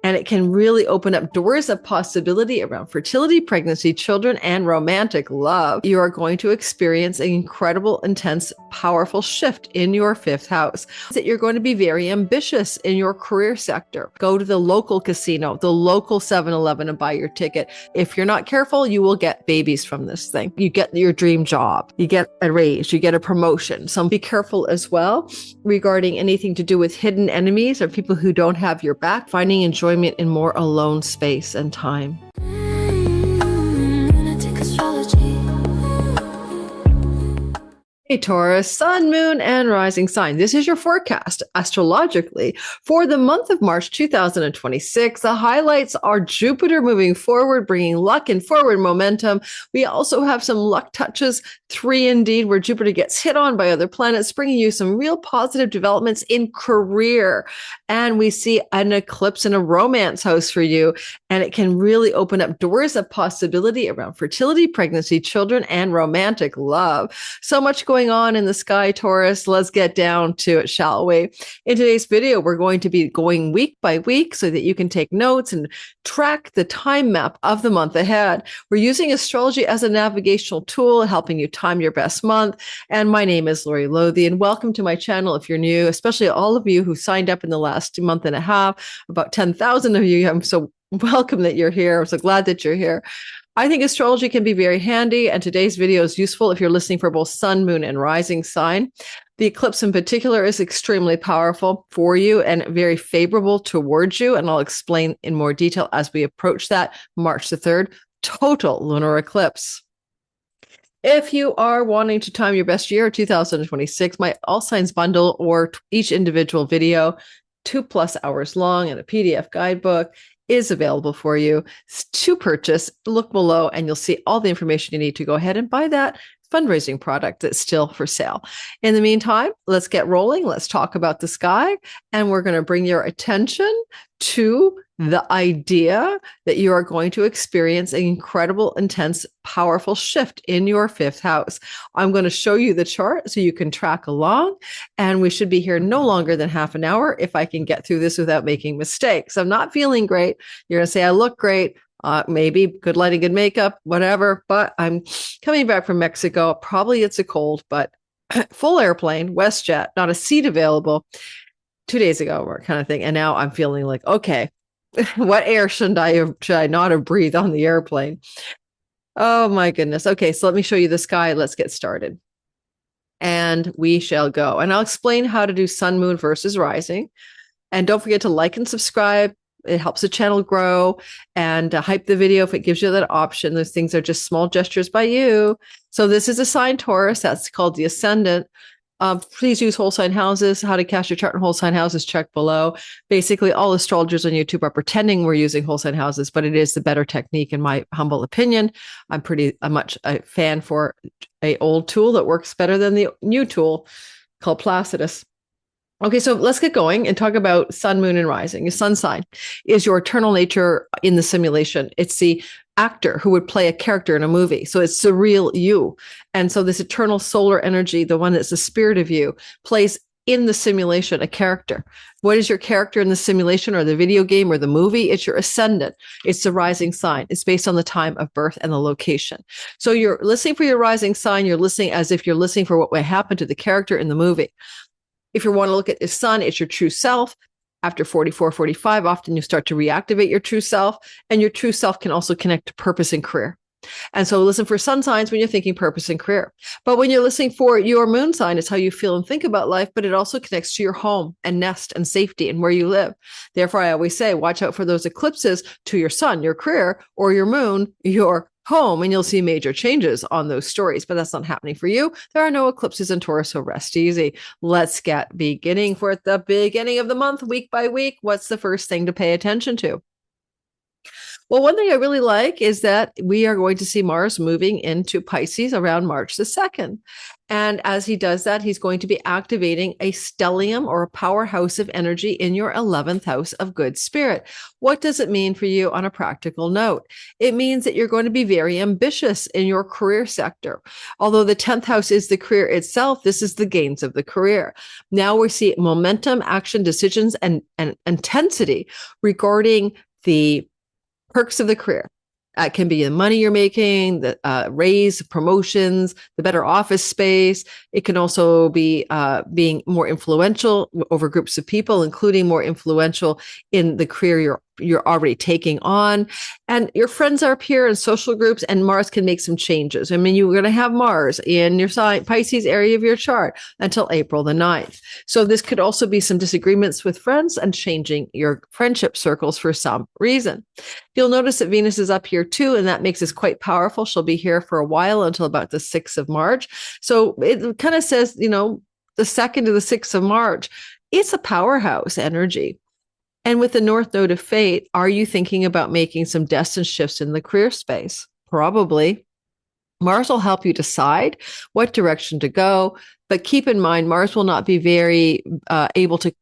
and it can really open up doors of possibility around fertility, pregnancy, children, and romantic love. You are going to experience an incredible, intense, powerful shift in your fifth house. That you're going to be very ambitious in your career sector. Go to the local casino, the local 7-Eleven, and buy your ticket. If you're not careful, you will get babies from this thing. You get your dream job, you get a raise, you get a promotion. So be careful as well regarding anything to do with hidden enemies or people who don't have your back, finding enjoyment in more alone space and time. Lunatic astrology. Hey Taurus, sun, moon, and rising sign. This is your forecast astrologically for the month of March 2026. The highlights are Jupiter moving forward, bringing luck and forward momentum. We also have some luck touches, 3 indeed, where Jupiter gets hit on by other planets, bringing you some real positive developments in career. And we see an eclipse in a romance house for you, and it can really open up doors of possibility around fertility, pregnancy, children, and romantic love. So much going on in the sky, Taurus. Let's get down to it, shall we? In today's video, we're going to be going week by week so that you can take notes and track the time map of the month ahead. We're using astrology as a navigational tool, helping you time your best month. And my name is Lori Lothian, and welcome to my channel if you're new, especially all of you who signed up in the last month and a half, about 10,000 of you. I'm so welcome that you're here. I'm so glad that you're here. I think astrology can be very handy, and today's video is useful if you're listening for both sun, moon, and rising sign. The eclipse in particular is extremely powerful for you and very favorable towards you, and I'll explain in more detail as we approach that March the 3rd total lunar eclipse. If you are wanting to time your best year, 2026, my All Signs bundle or each individual video, 2+ hours long, and a PDF guidebook is available for you to purchase. Look below and you'll see all the information you need to go ahead and buy that fundraising product that's still for sale. In the meantime, let's get rolling. Let's talk about the sky, and we're going to bring your attention to the idea that you are going to experience an incredible, intense, powerful shift in your fifth house. I'm going to show you the chart so you can track along, and we should be here no longer than half an hour if I can get through this without making mistakes. I'm not feeling great. You're going to say, I look great. Maybe good lighting, good makeup, whatever, but I'm coming back from Mexico. Probably it's a cold, but full airplane, WestJet, not a seat available 2 days ago, or kind of thing. And now I'm feeling like, okay, what air should I not have breathed on the airplane? Oh my goodness. Okay, so let me show you the sky. Let's get started. And we shall go. And I'll explain how to do sun, moon versus rising. And don't forget to like and subscribe. It helps the channel grow, and hype the video if it gives you that option. Those things are just small gestures by you. So this is a sign Taurus. That's called the ascendant. Please use whole sign houses. How to cast your chart in whole sign houses, check below. Basically, all astrologers on YouTube are pretending we're using whole sign houses, but it is the better technique in my humble opinion. I'm much a fan for an old tool that works better than the new tool called Placidus. Okay, so let's get going and talk about sun, moon, and rising. Your sun sign is your eternal nature in the simulation. It's the actor who would play a character in a movie. So it's the real you. And so this eternal solar energy, the one that's the spirit of you, plays in the simulation a character. What is your character in the simulation or the video game or the movie? It's your ascendant. It's the rising sign. It's based on the time of birth and the location. So you're listening for your rising sign. You're listening as if you're listening for what would happen to the character in the movie. If you want to look at the sun, it's your true self. After 44, 45, often you start to reactivate your true self, and your true self can also connect to purpose and career. And so listen for sun signs when you're thinking purpose and career. But when you're listening for your moon sign, it's how you feel and think about life, but it also connects to your home and nest and safety and where you live. Therefore, I always say, watch out for those eclipses to your sun, your career, or your moon, your home, and you'll see major changes on those stories, but that's not happening for you. There are no eclipses in Taurus, so rest easy. Let's get beginning for the beginning of the month, week by week. What's the first thing to pay attention to? Well, one thing I really like is that we are going to see Mars moving into Pisces around March the 2nd. And as he does that, he's going to be activating a stellium or a powerhouse of energy in your 11th house of good spirit. What does it mean for you on a practical note? It means that you're going to be very ambitious in your career sector. Although the 10th house is the career itself, this is the gains of the career. Now we see momentum, action, decisions, and intensity regarding the perks of the career. It can be the money you're making, the raise, promotions, the better office space. It can also be being more influential over groups of people, including more influential in the career you're already taking on. And your friends are up here in social groups, and Mars can make some changes. I mean, you're going to have Mars in your Pisces area of your chart until April the 9th. So this could also be some disagreements with friends and changing your friendship circles for some reason. You'll notice that Venus is up here too, and that makes this quite powerful. She'll be here for a while until about the 6th of March. So it kind of says, the 2nd to the 6th of March, it's a powerhouse energy. And with the North Node of Fate, are you thinking about making some destined shifts in the career space? Probably. Mars will help you decide what direction to go, but keep in mind, Mars will not be very able to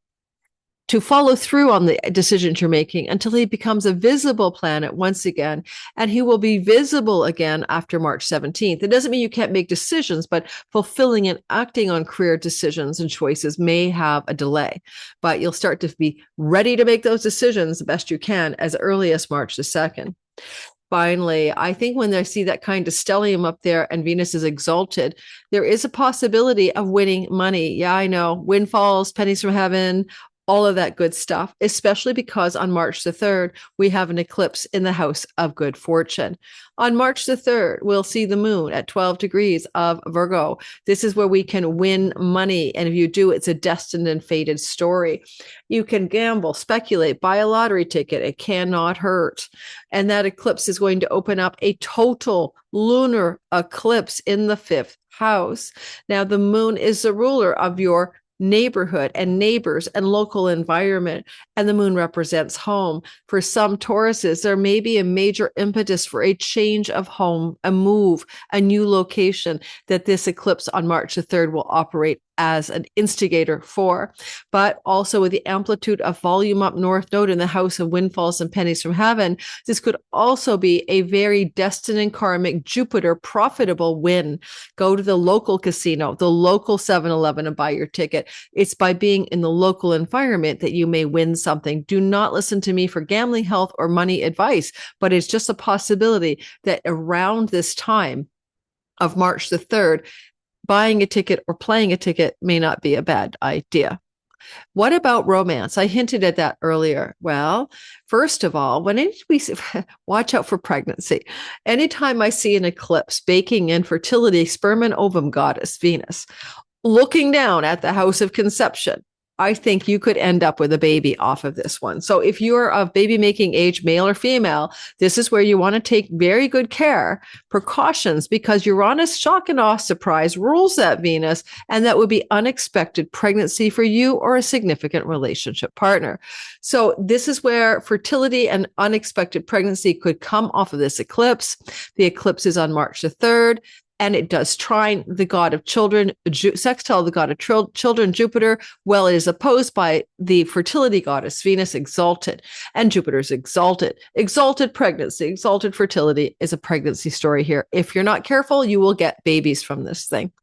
follow through on the decisions you're making until he becomes a visible planet once again, and he will be visible again after March 17th. It doesn't mean you can't make decisions, but fulfilling and acting on career decisions and choices may have a delay, but you'll start to be ready to make those decisions the best you can as early as March the 2nd. Finally, I think when they see that kind of stellium up there and Venus is exalted, there is a possibility of winning money. Yeah, I know, windfalls, pennies from heaven, all of that good stuff, especially because on March the 3rd, we have an eclipse in the house of good fortune. On March the 3rd, we'll see the moon at 12 degrees of Virgo. This is where we can win money. And if you do, it's a destined and fated story. You can gamble, speculate, buy a lottery ticket. It cannot hurt. And that eclipse is going to open up a total lunar eclipse in the 5th house. Now, the moon is the ruler of your neighborhood and neighbors and local environment, and the moon represents home. For some Tauruses, there may be a major impetus for a change of home, a move, a new location that this eclipse on March the 3rd will operate as an instigator for. But also with the amplitude of volume up North Node in the house of windfalls and pennies from heaven, this could also be a very destined and karmic Jupiter profitable win. Go to the local casino, the local 7-Eleven, and buy your ticket. It's by being in the local environment that you may win something. Do not listen to me for gambling, health, or money advice, but it's just a possibility that around this time of March the 3rd, buying a ticket or playing a ticket may not be a bad idea. What about romance? I hinted at that earlier. Well, first of all, when we watch out for pregnancy, anytime I see an eclipse baking in fertility, sperm and ovum goddess Venus, looking down at the house of conception, I think you could end up with a baby off of this one. So if you're of baby making age, male or female, this is where you want to take very good care, precautions, because Uranus, shock and awe, surprise rules that Venus, and that would be unexpected pregnancy for you or a significant relationship partner. So this is where fertility and unexpected pregnancy could come off of this eclipse. The eclipse is on March the 3rd. And it does trine the god of children, sextile the god of children, Jupiter. Well, it is opposed by the fertility goddess, Venus exalted, and Jupiter's exalted. Exalted pregnancy, exalted fertility is a pregnancy story here. If you're not careful, you will get babies from this thing.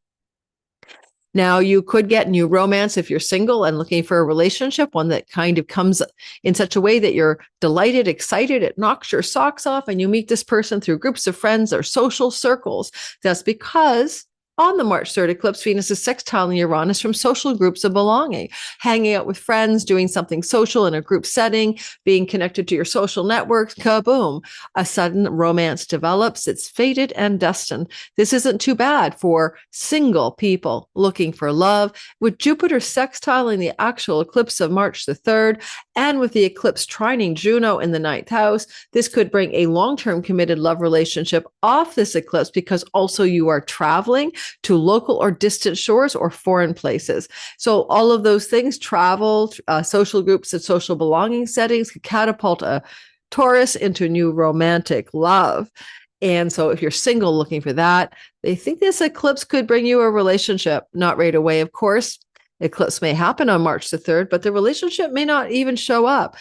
Now, you could get new romance if you're single and looking for a relationship, one that kind of comes in such a way that you're delighted, excited, it knocks your socks off, and you meet this person through groups of friends or social circles. That's because on the March 3rd eclipse, Venus is sextiling Uranus from social groups of belonging, hanging out with friends, doing something social in a group setting, being connected to your social networks. Kaboom! A sudden romance develops. It's fated and destined. This isn't too bad for single people looking for love. With Jupiter sextiling the actual eclipse of March the 3rd, and with the eclipse trining Juno in the 9th house, this could bring a long-term committed love relationship off this eclipse, because also you are traveling to local or distant shores or foreign places. So all of those things, travel, social groups and social belonging settings, could catapult a Taurus into new romantic love. And so if you're single looking for that, they think this eclipse could bring you a relationship. Not right away, of course. Eclipse may happen on March the 3rd, but the relationship may not even show up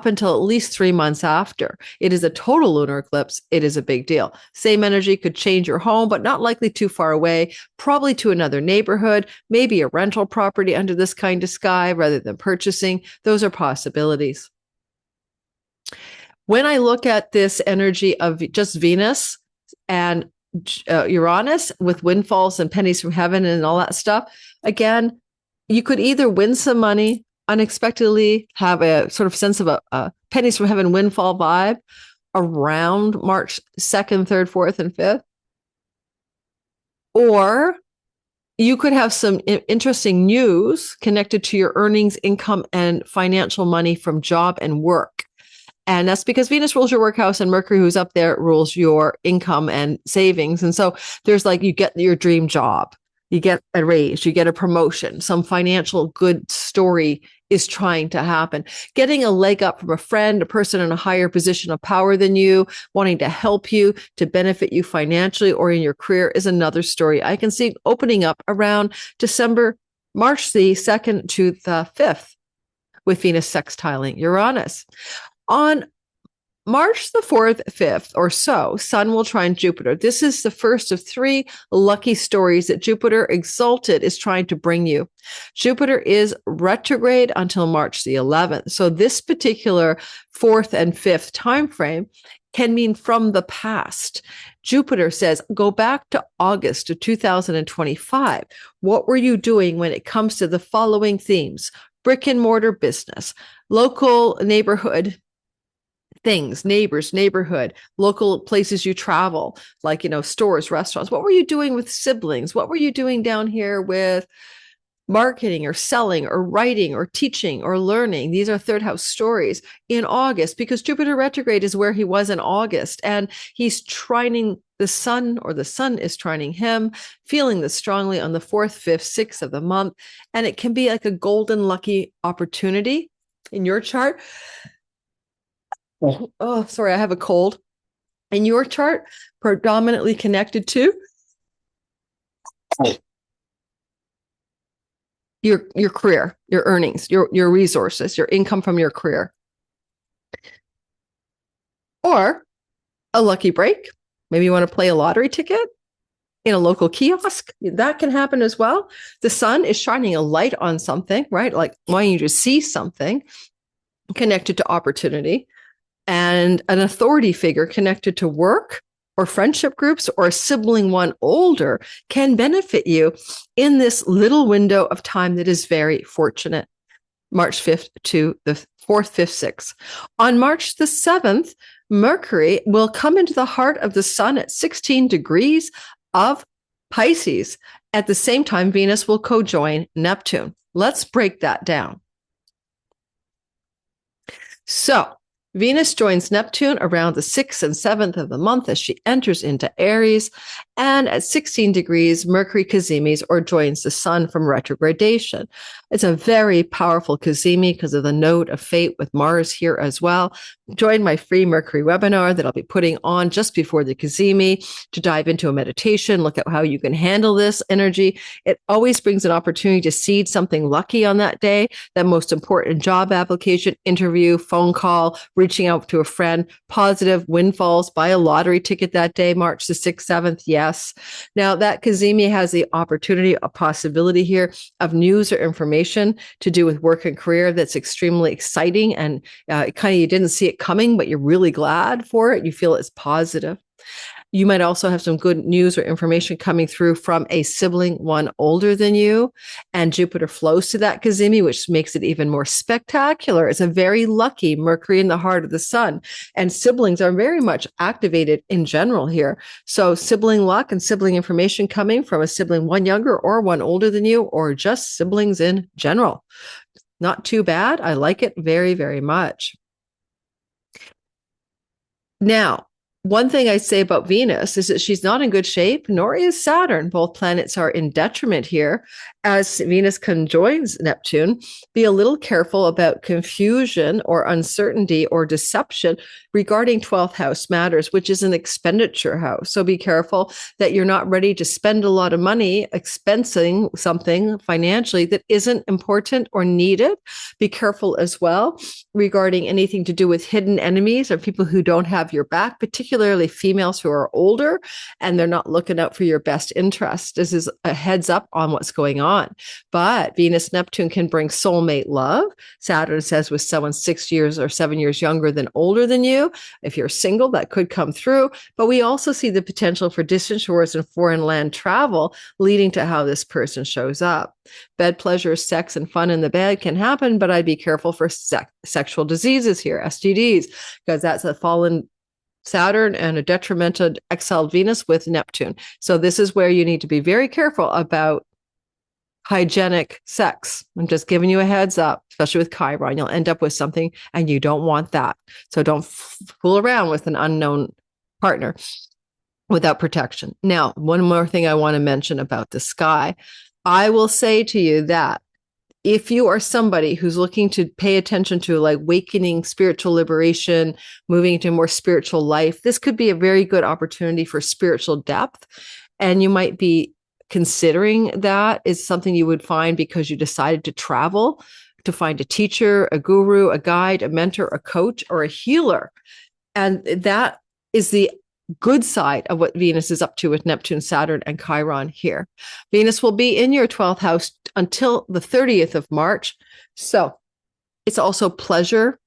until at least 3 months after. It is a total lunar eclipse. It is a big deal. Same energy could change your home, but not likely too far away, probably to another neighborhood, maybe a rental property under this kind of sky rather than purchasing. Those are possibilities. When I look at this energy of just Venus and Uranus with windfalls and pennies from heaven and all that stuff, again, you could either win some money unexpectedly, have a sort of sense of a pennies from heaven windfall vibe around March 2nd, 3rd, 4th, and 5th. Or you could have some interesting news connected to your earnings, income, and financial money from job and work. And that's because Venus rules your work house and Mercury, who's up there, rules your income and savings. And so there's like, you get your dream job, you get a raise, you get a promotion, some financial good story is trying to happen. Getting a leg up from a friend, a person in a higher position of power than you, wanting to help you, to benefit you financially or in your career is another story. I can see opening up around March the 2nd to the 5th with Venus sextiling Uranus. On March the 4th, 5th or so, Sun will trine Jupiter. This is the first of 3 lucky stories that Jupiter exalted is trying to bring you. Jupiter is retrograde until March the 11th. So this particular 4th and 5th time frame can mean from the past. Jupiter says, go back to August of 2025. What were you doing when it comes to the following themes? Brick and mortar business, local neighborhood things, neighbors, neighborhood, local places you travel, like, stores, restaurants. What were you doing with siblings? What were you doing down here with marketing or selling or writing or teaching or learning? These are third house stories in August, because Jupiter retrograde is where he was in August, and he's trining the sun, or the sun is trining him, feeling this strongly on the 4th, 5th, 6th of the month. And it can be like a golden lucky opportunity in your chart. Oh, sorry, I have a cold. In your chart, predominantly connected to your career, your earnings, your resources, your income from your career. Or a lucky break. Maybe you want to play a lottery ticket in a local kiosk. That can happen as well. The sun is shining a light on something, right? Like wanting you to see something connected to opportunity. And an authority figure connected to work or friendship groups or a sibling one older can benefit you in this little window of time that is very fortunate. March 5th to the 4th, 5th, 6th. On March the 7th, Mercury will come into the heart of the sun at 16 degrees of Pisces. At the same time, Venus will co-join Neptune. Let's break that down. So, Venus joins Neptune around the 6th and 7th of the month as she enters into Aries, and at 16 degrees, Mercury cazimis or joins the sun from retrogradation. It's a very powerful cazimi because of the node of fate with Mars here as well. Join my free Mercury webinar that I'll be putting on just before the cazimi to dive into a meditation, look at how you can handle this energy. It always brings an opportunity to seed something lucky on that day, that most important job application, interview, phone call, reaching out to a friend, positive windfalls, buy a lottery ticket that day, March the 6th, 7th. Yes. Now that cazimi has the opportunity, a possibility here of news or information to do with work and career that's extremely exciting. And you didn't see it coming, but you're really glad for it. You feel it's positive. You might also have some good news or information coming through from a sibling one older than you, and Jupiter flows to that cazimi, which makes it even more spectacular. It's a very lucky Mercury in the heart of the sun, and siblings are very much activated in general here. So sibling luck and sibling information coming from a sibling one younger or one older than you, or just siblings in general. Not too bad. I like it very, very much. Now, One thing I say about Venus is that she's not in good shape, nor is Saturn. Both planets are in detriment here as Venus conjoins Neptune. Be a little careful about confusion or uncertainty or deception regarding 12th house matters, which is an expenditure house. So be careful that you're not ready to spend a lot of money expensing something financially that isn't important or needed. Be careful as well regarding anything to do with hidden enemies or people who don't have your back, particularly females who are older and they're not looking out for your best interest. This is a heads up on what's going on. But Venus Neptune can bring soulmate love. Saturn says with someone 6 years or 7 years younger than older than you. If you're single, that could come through. But we also see the potential for distant shores and foreign land travel leading to how this person shows up. Bed pleasure, sex, and fun in the bed can happen, but I'd be careful for sexual diseases here, STDs, because that's a fallen Saturn and a detrimental exiled Venus with Neptune. So this is where you need to be very careful about hygienic sex. I'm just giving you a heads up, especially with Chiron. You'll end up with something and you don't want that. So don't fool around with an unknown partner without protection. Now, one more thing I want to mention about the sky. I will say to you that if you are somebody who's looking to pay attention to like awakening, spiritual liberation, moving into a more spiritual life, this could be a very good opportunity for spiritual depth. And you might be considering that is something you would find because you decided to travel, to find a teacher, a guru, a guide, a mentor, a coach, or a healer. And that is the good side of what Venus is up to with Neptune, Saturn, and Chiron here. Venus will be in your 12th house until the 30th of March. So it's also pleasure,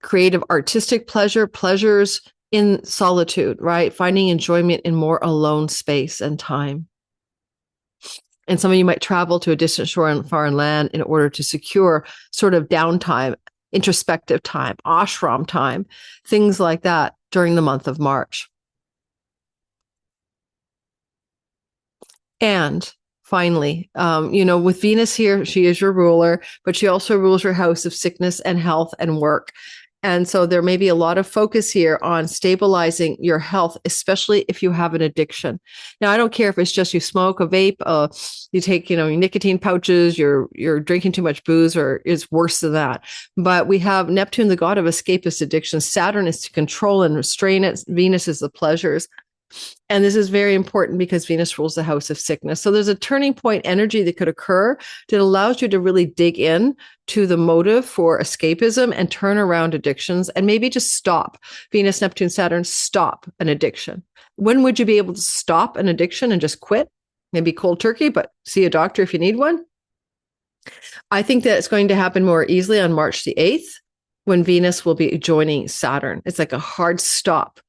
creative, artistic pleasure, pleasures in solitude, right? Finding enjoyment in more alone space and time. And some of you might travel to a distant shore and foreign land in order to secure sort of downtime, introspective time, ashram time, things like that during the month of March. And finally, with Venus here, she is your ruler, but she also rules your house of sickness and health and work. And so there may be a lot of focus here on stabilizing your health, especially if you have an addiction. Now, I don't care if it's just you smoke a vape, you take, nicotine pouches, you're drinking too much booze, or it's worse than that. But we have Neptune, the god of escapist addiction. Saturn is to control and restrain it. Venus is the pleasures. And this is very important because Venus rules the house of sickness. So there's a turning point energy that could occur that allows you to really dig in to the motive for escapism and turn around addictions and maybe just stop. Venus, Neptune, Saturn, stop an addiction. When would you be able to stop an addiction and just quit? Maybe cold turkey, but see a doctor if you need one. I think that it's going to happen more easily on March the 8th when Venus will be joining Saturn. It's like a hard stop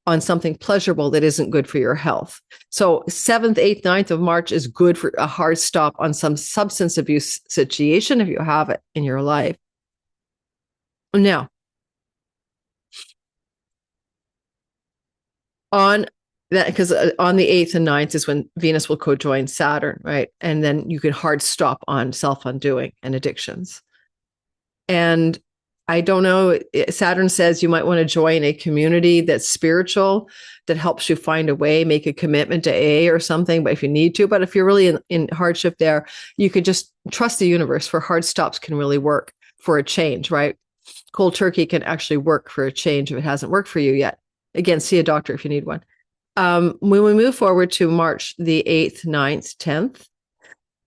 on something pleasurable that isn't good for your health. So 7th, 8th, 9th of March is good for a hard stop on some substance abuse situation if you have it in your life. Now, on that, because on the 8th and 9th is when Venus will co-join Saturn, right? And then you can hard stop on self-undoing and addictions. And I don't know, Saturn says you might want to join a community that's spiritual, that helps you find a way, make a commitment to AA or something, but if you need to. But if you're really in hardship there, you could just trust the universe for hard stops can really work for a change, right? Cold turkey can actually work for a change if it hasn't worked for you yet. Again, see a doctor if you need one. When we move forward to March the 8th, 9th, 10th,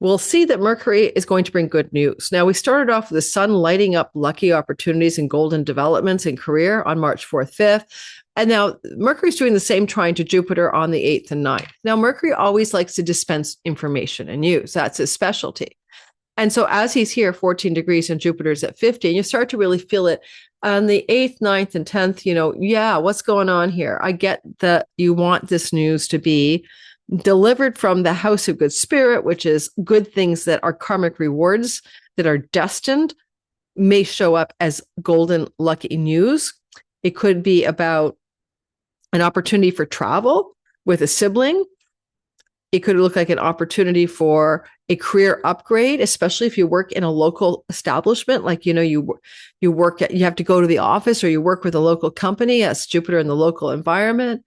we'll see that Mercury is going to bring good news. Now, we started off with the sun lighting up lucky opportunities and golden developments in career on March 4th, 5th. And now Mercury's doing the same trine to Jupiter on the 8th and 9th. Now, Mercury always likes to dispense information and news. That's his specialty. And so as he's here, 14 degrees and Jupiter's at 50, and you start to really feel it on the 8th, 9th, and 10th, what's going on here? I get that you want this news to be delivered from the house of good spirit, which is good things that are karmic rewards that are destined, may show up as golden lucky news. It could be about an opportunity for travel with a sibling. It could look like an opportunity for a career upgrade, especially if you work in a local establishment. Like, you have to go to the office, or you work with a local company, as Jupiter in the local environment.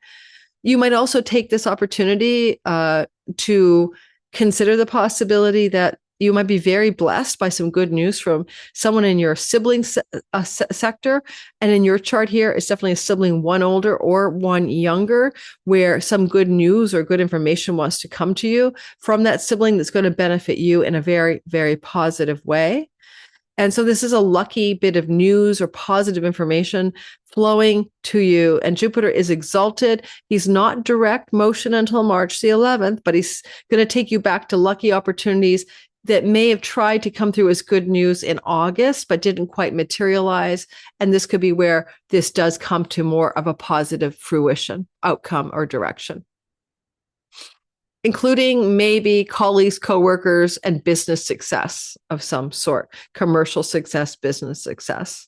You might also take this opportunity to consider the possibility that you might be very blessed by some good news from someone in your sibling sector. And in your chart here, it's definitely a sibling, one older or one younger, where some good news or good information wants to come to you from that sibling that's going to benefit you in a very, very positive way. And so this is a lucky bit of news or positive information flowing to you. And Jupiter is exalted. He's not direct motion until March the 11th, but he's going to take you back to lucky opportunities that may have tried to come through as good news in August, but didn't quite materialize. And this could be where this does come to more of a positive fruition, outcome, or direction, including maybe colleagues, coworkers, and business success of some sort, commercial success, business success.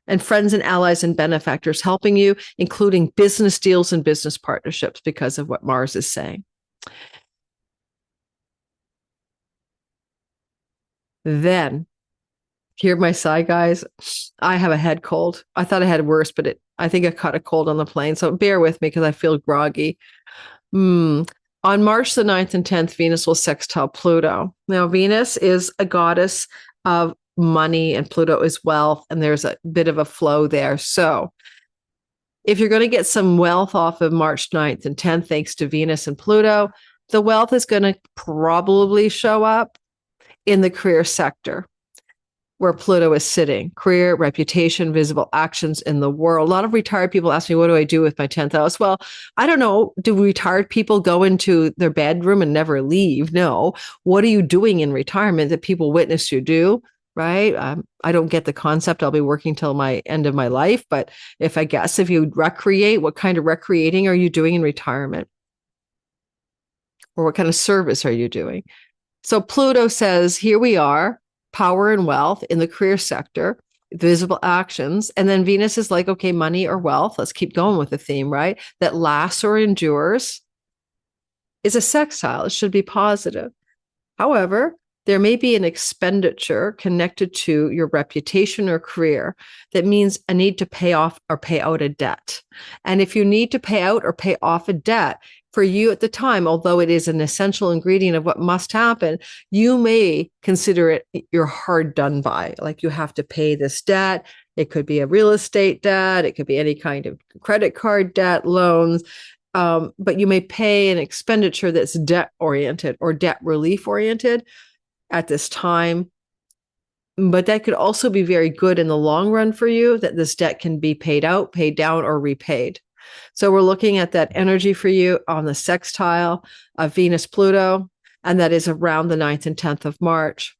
And friends and allies and benefactors helping you, including business deals and business partnerships, because of what Mars is saying. Then, hear my sigh, guys. I have a head cold. I thought I had worse, but I think I caught a cold on the plane. So bear with me because I feel groggy. On March the 9th and 10th, Venus will sextile Pluto. Now, Venus is a goddess of money and Pluto is wealth, and there's a bit of a flow there. So if you're going to get some wealth off of March 9th and 10th, thanks to Venus and Pluto, the wealth is going to probably show up in the career sector where Pluto is sitting. Career, reputation, visible actions in the world. A lot of retired people ask me, what do I do with my 10th house? Well, I don't know. Do retired people go into their bedroom and never leave? No. What are you doing in retirement that people witness you do? Right? I don't get the concept. I'll be working till my end of my life. But if you recreate, what kind of recreating are you doing in retirement? Or what kind of service are you doing? So Pluto says, here we are, power and wealth in the career sector, visible actions. And then Venus is like, okay, money or wealth. Let's keep going with the theme, right? That lasts or endures is a sextile. It should be positive. However, there may be an expenditure connected to your reputation or career that means a need to pay off or pay out a debt. And if you need to pay out or pay off a debt, for you at the time, although it is an essential ingredient of what must happen, you may consider it you're hard done by. Like you have to pay this debt. It could be a real estate debt. It could be any kind of credit card debt, loans. But you may pay an expenditure that's debt oriented or debt relief oriented at this time. But that could also be very good in the long run for you, that this debt can be paid out, paid down, or repaid. So we're looking at that energy for you on the sextile of Venus-Pluto, and that is around the 9th and 10th of March.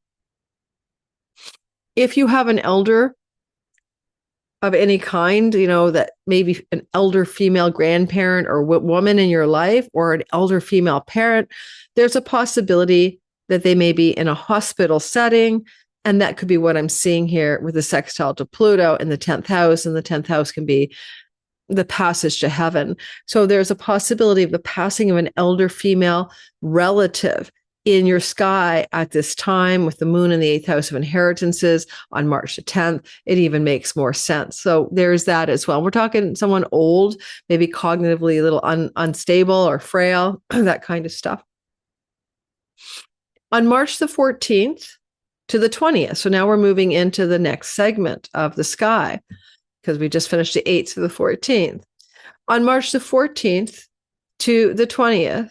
If you have an elder of any kind, that maybe an elder female grandparent or woman in your life, or an elder female parent, there's a possibility that they may be in a hospital setting. And that could be what I'm seeing here with the sextile to Pluto in the 10th house. And the 10th house can be the passage to heaven. So there's a possibility of the passing of an elder female relative in your sky at this time, with the moon in the 8th house of inheritances on March the 10th. It even makes more sense. So there's that as well. We're talking someone old, maybe cognitively a little unstable or frail, that kind of stuff. On March the 14th to the 20th. So now we're moving into the next segment of the sky, because we just finished the 8th to the 14th. On March the 14th to the 20th,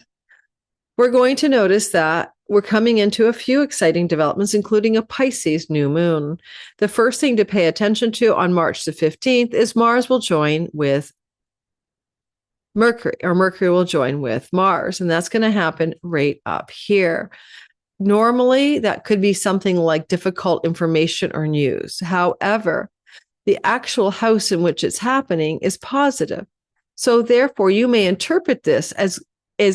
we're going to notice that we're coming into a few exciting developments, including a Pisces new moon. The first thing to pay attention to on March the 15th is Mars will join with Mercury, or Mercury will join with Mars, and that's going to happen right up here. Normally, that could be something like difficult information or news. However, the actual house in which it's happening is positive. So therefore, you may interpret this as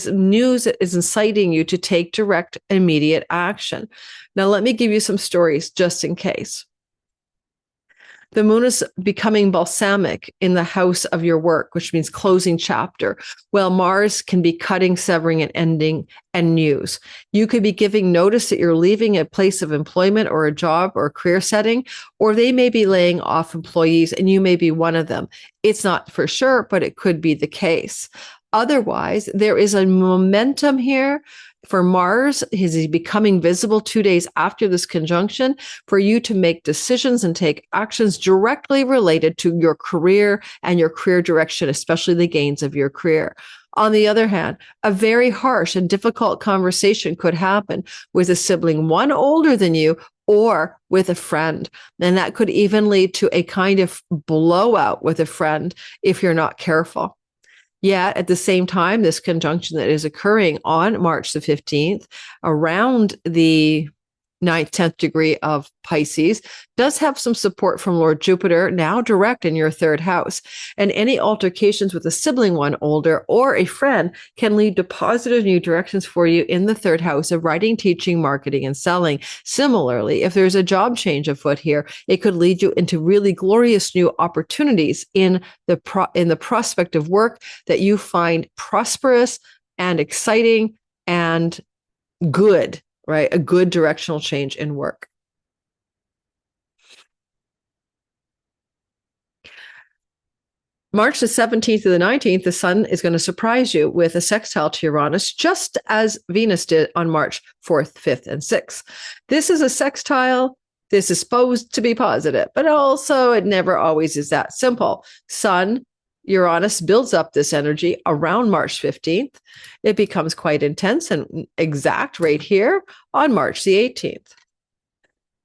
news that is inciting you to take direct, immediate action. Now, let me give you some stories just in case. The moon is becoming balsamic in the house of your work, which means closing chapter, while Mars can be cutting, severing, and ending and news. You could be giving notice that you're leaving a place of employment or a job or a career setting, or they may be laying off employees and you may be one of them. It's not for sure, but it could be the case. Otherwise, there is a momentum here for Mars. Is he becoming visible 2 days after this conjunction for you to make decisions and take actions directly related to your career and your career direction, especially the gains of your career. On the other hand, a very harsh and difficult conversation could happen with a sibling, one older than you, or with a friend. And that could even lead to a kind of blowout with a friend if you're not careful. Yet at the same time, this conjunction that is occurring on March the 15th around the 9th, 10th degree of Pisces does have some support from Lord Jupiter, now direct in your third house. And any altercations with a sibling, one older, or a friend can lead to positive new directions for you in the third house of writing, teaching, marketing, and selling. Similarly, if there's a job change afoot here, it could lead you into really glorious new opportunities in the prospect of work that you find prosperous and exciting and good. Right? A good directional change in work. March the 17th to the 19th, the sun is going to surprise you with a sextile to Uranus, just as Venus did on March 4th, 5th, and 6th. This is a sextile. This is supposed to be positive, but also it never always is that simple. Sun, Uranus builds up this energy around March 15th. It becomes quite intense and exact right here on March the 18th.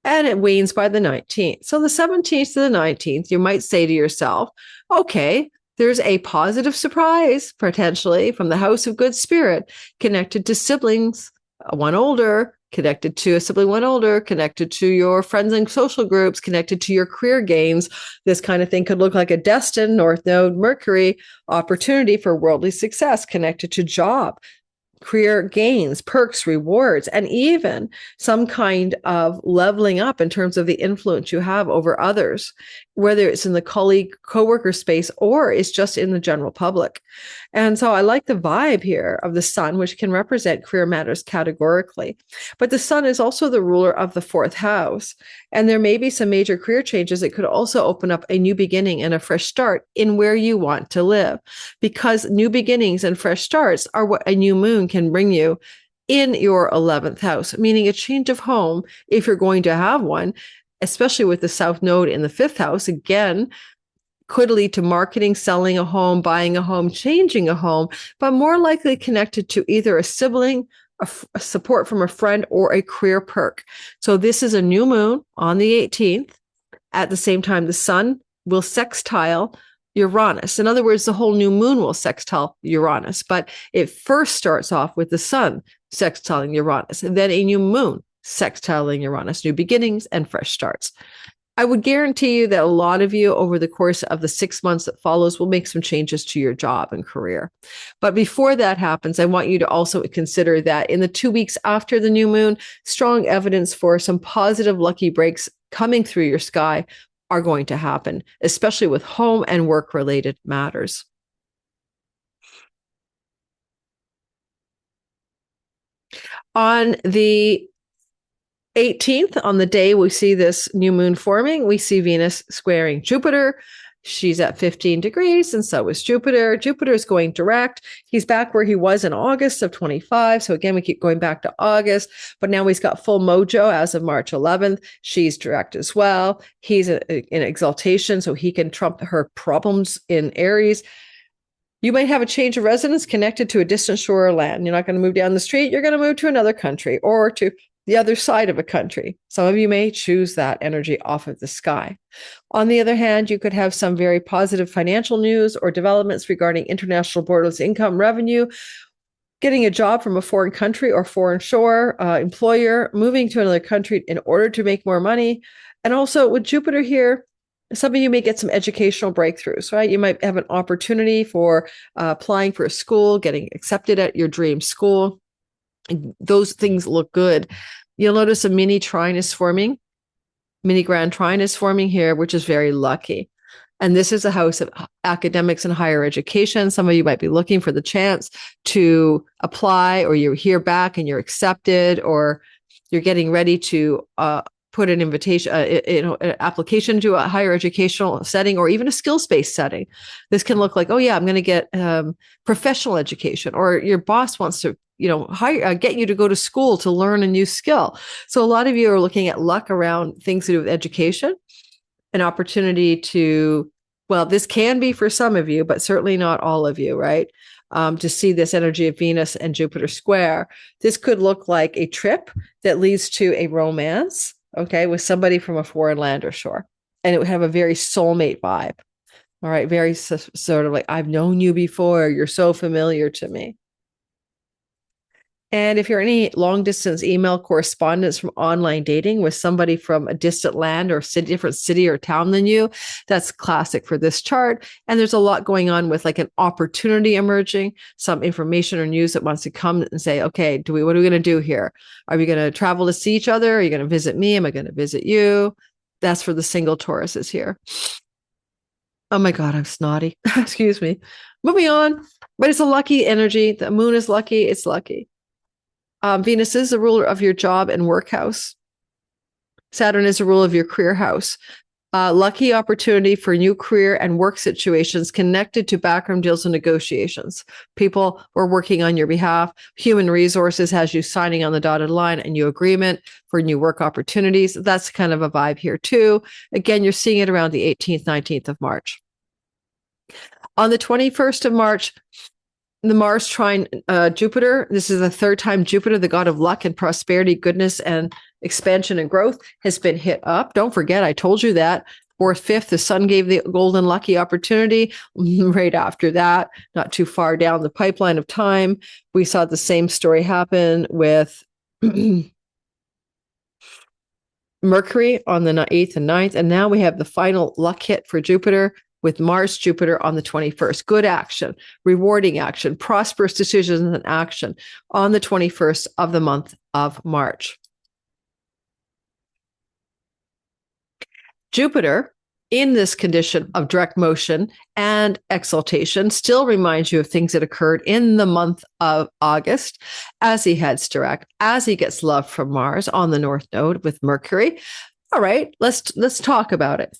And it wanes by the 19th. So the 17th to the 19th, you might say to yourself, okay, there's a positive surprise potentially from the house of good spirit connected to siblings, one older, connected to a sibling, one older, connected to your friends and social groups, connected to your career gains. This kind of thing could look like a destined North Node Mercury opportunity for worldly success connected to job, career gains, perks, rewards, and even some kind of leveling up in terms of the influence you have over others, whether it's in the colleague, coworker space, or it's just in the general public. And so I like the vibe here of the sun, which can represent career matters categorically. But the sun is also the ruler of the fourth house. And there may be some major career changes. It could also open up a new beginning and a fresh start in where you want to live, because new beginnings and fresh starts are what a new moon can bring you in your 11th house, meaning a change of home if you're going to have one, especially with the South Node in the 5th house. Again, could lead to marketing, selling a home, buying a home, changing a home, but more likely connected to either a sibling, a support from a friend, or a career perk. So this is a new moon on the 18th. At the same time, the sun will sextile Uranus. In other words, the whole new moon will sextile Uranus, but it first starts off with the sun sextiling Uranus, and then a new moon sextiling Uranus, new beginnings and fresh starts. I would guarantee you that a lot of you over the course of the 6 months that follows will make some changes to your job and career. But before that happens, I want you to also consider that in the 2 weeks after the new moon, strong evidence for some positive lucky breaks coming through your sky are going to happen, especially with home and work related matters. On the 18th, on the day we see this new moon forming, we see Venus squaring Jupiter. She's at 15 degrees, and so is Jupiter. Jupiter is going direct. He's back where he was in August of 25. So again, we keep going back to August, but now he's got full mojo as of March 11th. She's direct as well. He's in exaltation, so he can trump her problems in Aries. You might have a change of residence connected to a distant shore or land. You're not going to move down the street. You're going to move to another country or to the other side of a country. Some of you may choose that energy off of the sky. On the other hand, you could have some very positive financial news or developments regarding international borderless income revenue, getting a job from a foreign country or foreign shore, employer, moving to another country in order to make more money. And also with Jupiter here, some of you may get some educational breakthroughs, right? You might have an opportunity for applying for a school, getting accepted at your dream school. Those things look good. You'll notice a mini trinus forming Mini Grand Trine is forming here, which is very lucky. And this is a house of academics and higher education. Some of you might be looking for the chance to apply, or you hear back and you're accepted, or you're getting ready to put an invitation, an application to a higher educational setting, or even a skills-based setting. This can look like, oh yeah, I'm going to get professional education, or your boss wants to, get you to go to school to learn a new skill. So a lot of you are looking at luck around things to do with education, an opportunity to, well, this can be for some of you, but certainly not all of you, right? To see this energy of Venus and Jupiter square. This could look like a trip that leads to a romance, okay, with somebody from a foreign land or shore. And it would have a very soulmate vibe. All right, very sort of like, I've known you before. You're so familiar to me. And if you're any long distance email correspondence from online dating with somebody from a distant land or different city or town than you, that's classic for this chart. And there's a lot going on with like an opportunity emerging, some information or news that wants to come and say, okay, what are we going to do here? Are we going to travel to see each other? Are you going to visit me? Am I going to visit you? That's for the single Tauruses here. Oh my God, I'm snotty. Excuse me. Moving on. But it's a lucky energy. The moon is lucky. It's lucky. Venus is the ruler of your job and work house. Saturn is the ruler of your career house. Lucky opportunity for new career and work situations connected to background deals and negotiations. People were working on your behalf. Human resources has you signing on the dotted line, a new agreement for new work opportunities. That's kind of a vibe here too. Again, you're seeing it around the 18th, 19th of March. On the 21st of March, the Mars trine Jupiter, this is the third time Jupiter, the god of luck and prosperity, goodness, and expansion and growth, has been hit up. Don't forget, I told you that. 4th, 5th, the sun gave the golden lucky opportunity. Right after that, not too far down the pipeline of time, we saw the same story happen with Mercury on the 8th and 9th. And now we have the final luck hit for Jupiter, with Mars, Jupiter on the 21st. Good action, rewarding action, prosperous decisions and action on the 21st of the month of March. Jupiter, in this condition of direct motion and exaltation, still reminds you of things that occurred in the month of August as he heads direct, as he gets love from Mars on the North Node with Mercury. All right, let's talk about it.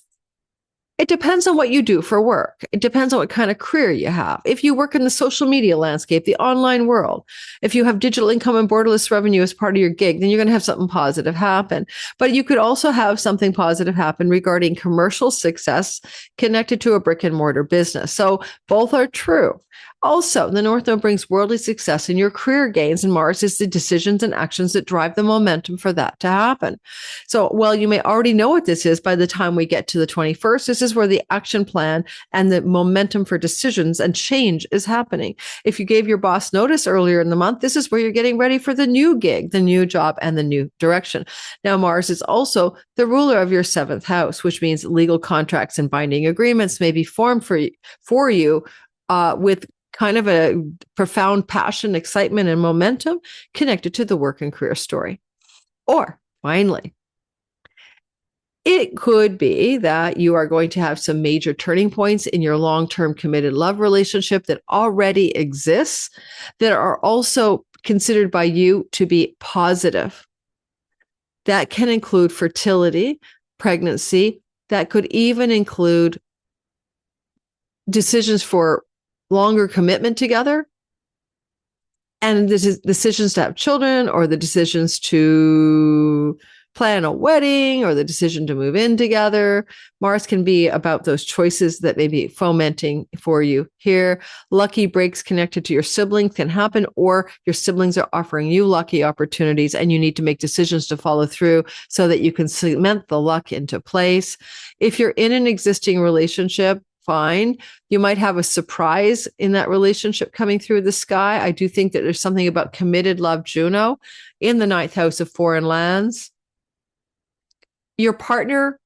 It depends on what you do for work. It depends on what kind of career you have. If you work in the social media landscape, the online world, if you have digital income and borderless revenue as part of your gig, then you're going to have something positive happen. But you could also have something positive happen regarding commercial success connected to a brick and mortar business. So both are true. Also, the North Node brings worldly success in your career gains, and Mars is the decisions and actions that drive the momentum for that to happen. So, well, you may already know what this is by the time we get to the 21st. This is where the action plan and the momentum for decisions and change is happening. If you gave your boss notice earlier in the month, this is where you're getting ready for the new gig, the new job, and the new direction. Now, Mars is also the ruler of your 7th house, which means legal contracts and binding agreements may be formed for you with kind of a profound passion, excitement, and momentum connected to the work and career story. Or finally, it could be that you are going to have some major turning points in your long-term committed love relationship that already exists, that are also considered by you to be positive. That can include fertility, pregnancy. That could even include decisions for longer commitment together, and this is decisions to have children, or the decisions to plan a wedding, or the decision to move in together. Mars can be about those choices that may be fomenting for you here. Lucky breaks connected to your siblings can happen, or your siblings are offering you lucky opportunities and you need to make decisions to follow through so that you can cement the luck into place. If you're in an existing relationship, fine. You might have a surprise in that relationship coming through the sky. I do think that there's something about committed love, Juno, in the 9th house of foreign lands. Your partner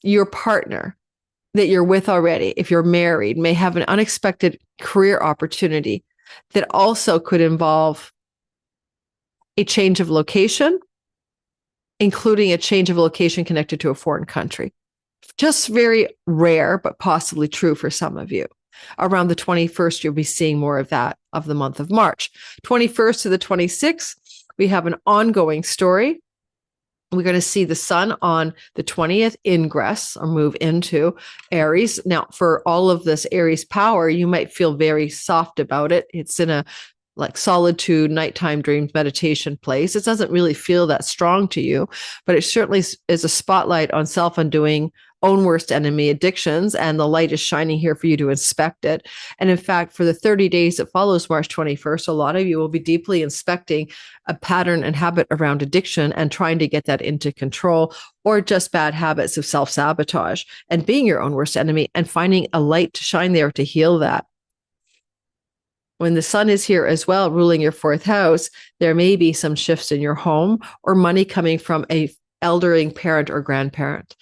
that you're with already, if you're married, may have an unexpected career opportunity that also could involve a change of location, including a change of location connected to a foreign country. Just very rare, but possibly true for some of you. Around the 21st, you'll be seeing more of that of the month of March. 21st to the 26th, we have an ongoing story. We're going to see the sun on the 20th ingress or move into Aries. Now, for all of this Aries power, you might feel very soft about it. It's in a like solitude, nighttime dreams, meditation place. It doesn't really feel that strong to you, but it certainly is a spotlight on self-undoing, own worst enemy addictions, and the light is shining here for you to inspect it. And in fact, for the 30 days that follows March 21st, a lot of you will be deeply inspecting a pattern and habit around addiction and trying to get that into control, or just bad habits of self-sabotage and being your own worst enemy and finding a light to shine there to heal that. When the sun is here as well, ruling your fourth house, there may be some shifts in your home or money coming from a eldering parent or grandparent.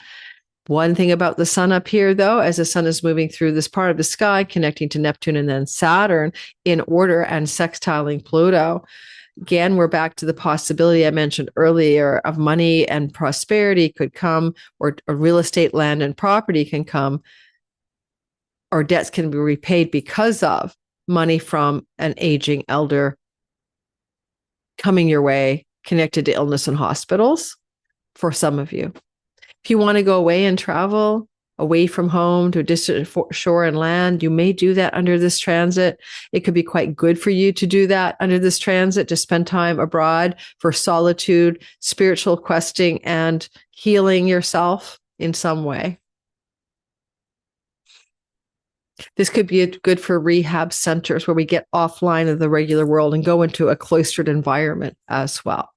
One thing about the sun up here, though, as the sun is moving through this part of the sky, connecting to Neptune and then Saturn in order and sextiling Pluto, again, we're back to the possibility I mentioned earlier of money and prosperity could come, or real estate, land, and property can come, or debts can be repaid because of money from an aging elder coming your way, connected to illness and hospitals for some of you. If you want to go away and travel away from home to a distant shore and land, you may do that under this transit. It could be quite good for you to do that under this transit, to spend time abroad for solitude, spiritual questing, and healing yourself in some way. This could be good for rehab centers where we get offline of the regular world and go into a cloistered environment as well.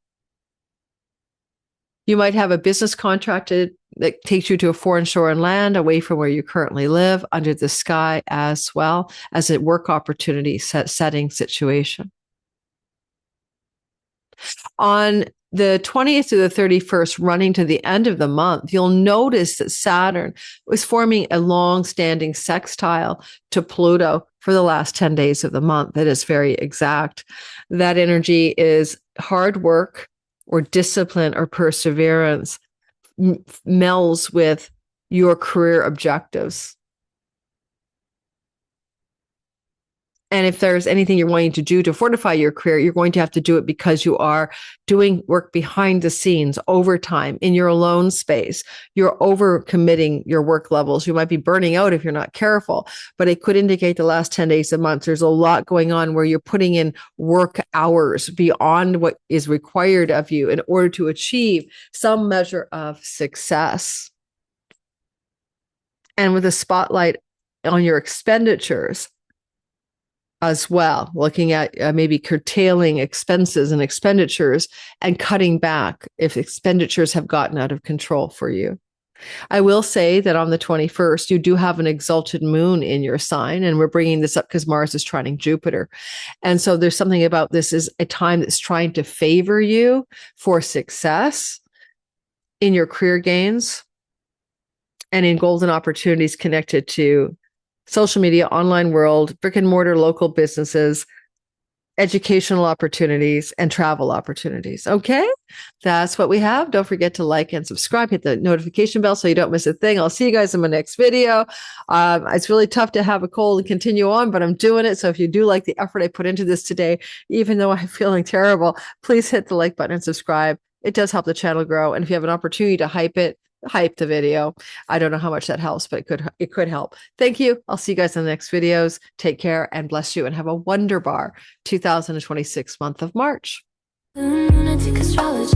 You might have a business contract that takes you to a foreign shore and land away from where you currently live under the sky, as well as a work opportunity setting situation. On the 20th to the 31st, running to the end of the month, you'll notice that Saturn was forming a long-standing sextile to Pluto for the last 10 days of the month. That is very exact. That energy is hard work or discipline or perseverance melds with your career objectives. And if there's anything you're wanting to do to fortify your career, you're going to have to do it because you are doing work behind the scenes, overtime, in your alone space. You're overcommitting your work levels. You might be burning out if you're not careful, but it could indicate the last 10 days of months. There's a lot going on where you're putting in work hours beyond what is required of you in order to achieve some measure of success. And with a spotlight on your expenditures as well, looking at maybe curtailing expenses and expenditures and cutting back if expenditures have gotten out of control for you. I will say that on the 21st, you do have an exalted moon in your sign, and we're bringing this up because Mars is trining Jupiter. And so there's something about this is a time that's trying to favor you for success in your career gains and in golden opportunities connected to social media, online world, brick and mortar, local businesses, educational opportunities, and travel opportunities. Okay, that's what we have. Don't forget to like and subscribe. Hit the notification bell so you don't miss a thing. I'll see you guys in my next video. It's really tough to have a cold and continue on, but I'm doing it. So if you do like the effort I put into this today, even though I'm feeling terrible, please hit the like button and subscribe. It does help the channel grow. And if you have an opportunity to hype the video. I don't know how much that helps, but it could help. Thank you. I'll see you guys in the next videos. Take care and bless you and have a wonderbar 2026 month of March. Lunatic astrology.